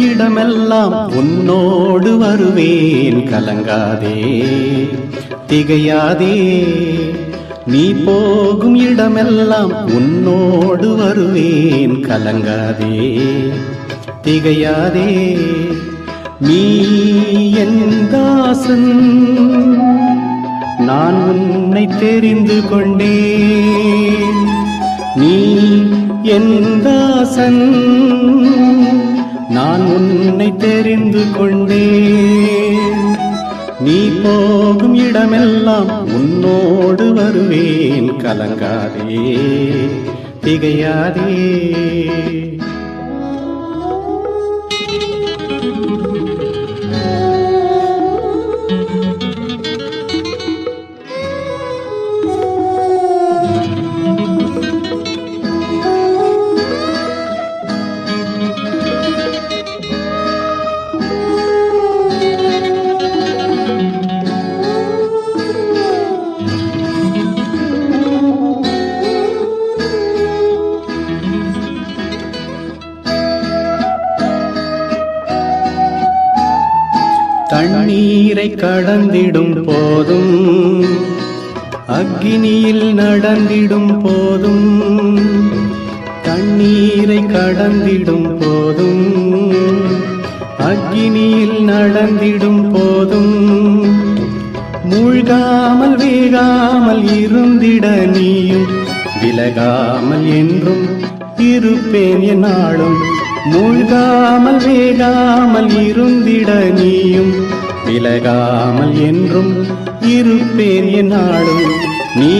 இடமெல்லாம் உன்னோடு வருவேன் கலங்காதே திகையாதே. நீ போகும் இடமெல்லாம் உன்னோடு வருவேன் கலங்காதே திகையாதே. நீ என் தாசன், நான் உன்னை தெரிந்து கொண்டேன். நீ என் தாசன், நான் உன்னை தெரிந்து கொண்டேன். நீ போகும் இடமெல்லாம் உன்னோடு வருவேன் கலங்காதே திகையாதே. தண்ணீரை கடந்திடும் போதும் அக்கினியில் நடந்திடும் போதும், தண்ணீரை கடந்திடும் போதும் அக்கினியில் நடந்திடும் போதும், மூழ்காமல் வேகாமல் இருந்திட நீயும் விலகாமல் என்றும் இருப்பேன் என்னாலும். மூழ்காமல் வேகாமல் இருந்திட நீயும் விலகாமல் என்றும் இருப்பேன் என்னாலும். நீ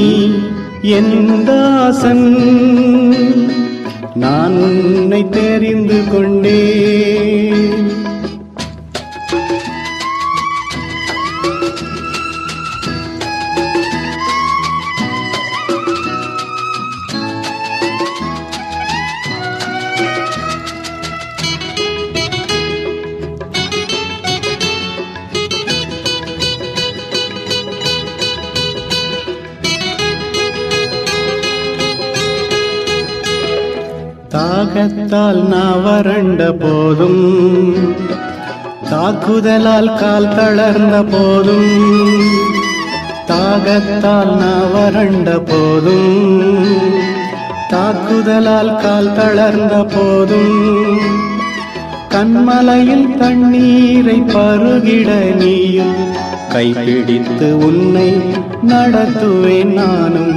என் தாசன், நான் உன்னை தெரிந்து கொண்டேன். தாகத்தால் நான் வறண்ட போதும், தாக்குதலால் கால் தளர்ந்த போதும், தாகத்தால் நான் வறண்ட போதும், தாக்குதலால் கால் தளர்ந்த போதும், கண்மலையில் தண்ணீரை பருகிட நீயும் கைப்பிடித்து உன்னை நடத்துவேன் நானும்.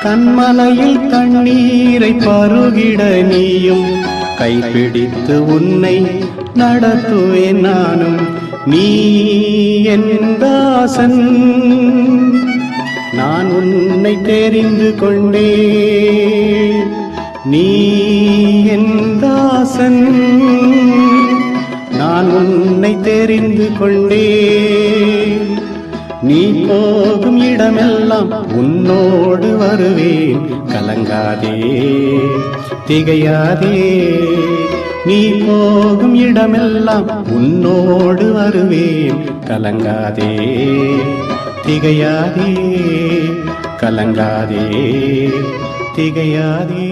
கண்மலையில் தண்ணீரை பருகிட நீயும் கைப்பிடித்து உன்னை நடத்துவேன் நானும். நீ என் தாசன், நான் உன்னை தெரிந்து கொண்டேன். நீ என் தாசன், நான் உன்னை தெரிந்து கொண்டேன். நீ போகும் இடமெல்லாம் உன்னோடு வருவேன் கலங்காதே திகையாதே. நீ போகும் இடமெல்லாம் உன்னோடு வருவேன் கலங்காதே திகையாதே கலங்காதே திகையாதே.